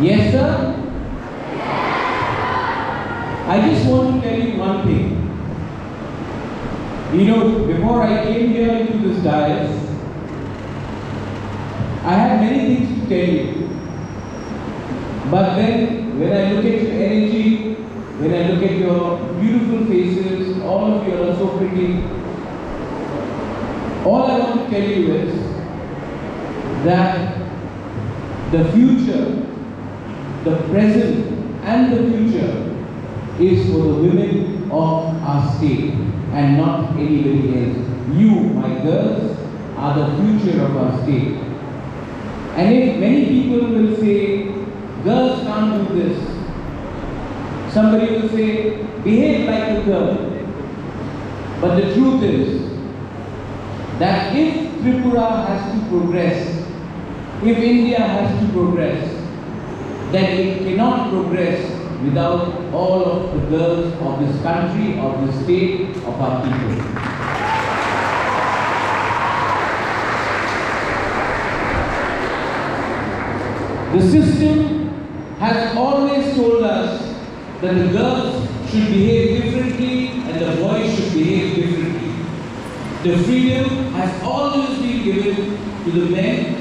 Yes, sir? I just want to tell you one thing. You know, before I came here into this dais, I had many things to tell you. But then, when I look at your energy, when I look at your beautiful faces, all of you are so pretty, all I want to tell you is that the future, the present and the future is for the women of our state and not anybody else. You, my girls, are the future of our state. And if many people will say, girls can't do this, somebody will say, behave like a girl. But the truth is that if Tripura has to progress, if India has to progress, then it cannot progress without all of the girls of this country, of this state, of our people. The system has always told us that the girls should behave differently and the boys should behave differently. The freedom has always been given to the men,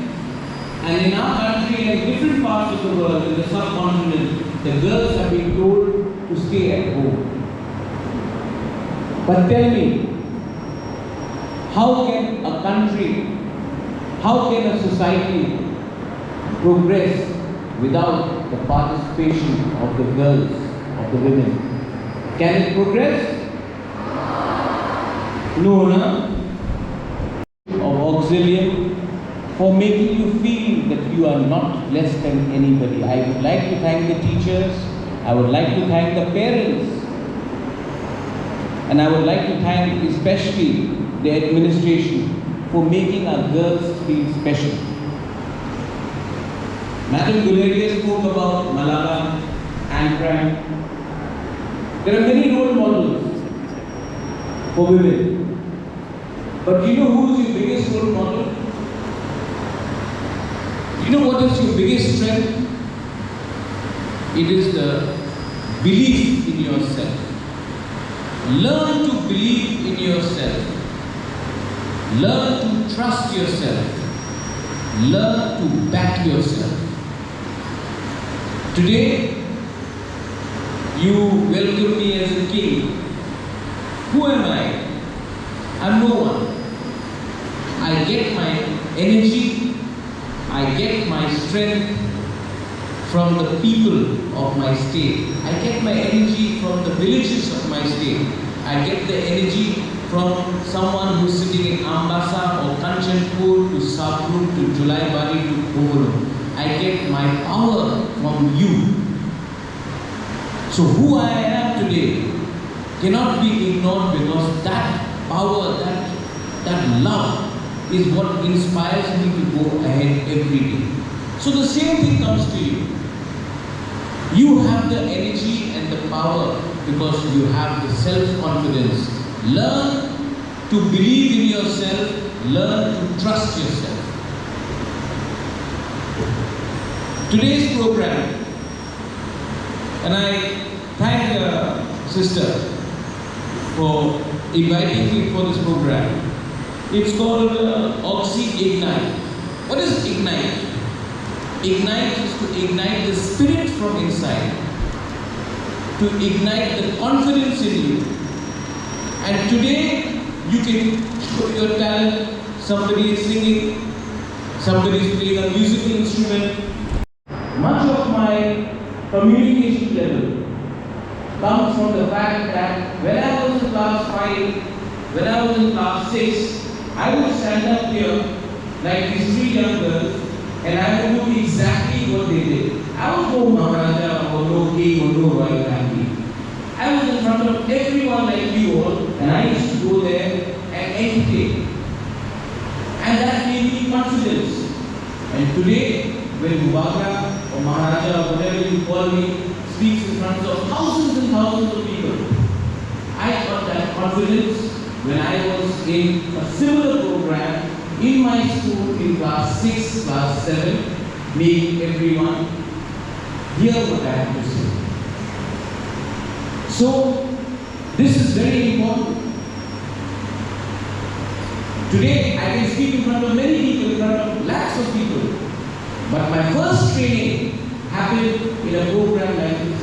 and in our country and different parts of the world, in the subcontinent, the girls have been told to stay at home. But tell me, how can a country, how can a society progress without the participation of the girls, of the women? Can it progress? No, no. Of auxiliary for making you feel that you are not less than anybody. I would like to thank the teachers, I would like to thank the parents, and I would like to thank especially the administration for making our girls feel special. Madam Guleria spoke about Malala and Frank. There are many role models for women. But do you know who is your biggest role model? You know what is your biggest strength? It is the belief in yourself. Learn to believe in yourself. Learn to trust yourself. Learn to back yourself. Today, you welcome me as a king. Who am I? I'm no one. I get my energy, I get my strength from the people of my state. I get my energy from the villages of my state. I get the energy from someone who's sitting in Ambassa or Kanchanpur to Sapru to Julaibari to Kokborok. I get my power from you. So who I am today cannot be ignored because that power, that love is what inspires me to go ahead every day. So the same thing comes to you. You have the energy and the power because you have the self-confidence. Learn to believe in yourself. Learn to trust yourself. Today's program, and I thank Sister for inviting me for this program. It's called Oxy Ignite. What is Ignite? Ignite is to ignite the spirit from inside, to ignite the confidence in you. And today, you can show your talent. Somebody is singing, somebody is playing a musical instrument. Much of my communication level comes from the fact that when I was in class 5, when I was in class 6, I would stand up here like these 3 young girls and I would do exactly what they did. I was no Maharaja or no king or no royal family. I was in front of everyone like you all and I used to go there and entertain. And that gave me confidence. And today, when Bubagra or Maharaja or whatever you call me speaks in front of thousands and thousands of people, I got that confidence when I was in a similar program in my school in class 6, class 7, making everyone hear what I have to say. So, this is very important. Today, I can speak in front of many people, in front of lakhs of people. But my first training happened in a program like this.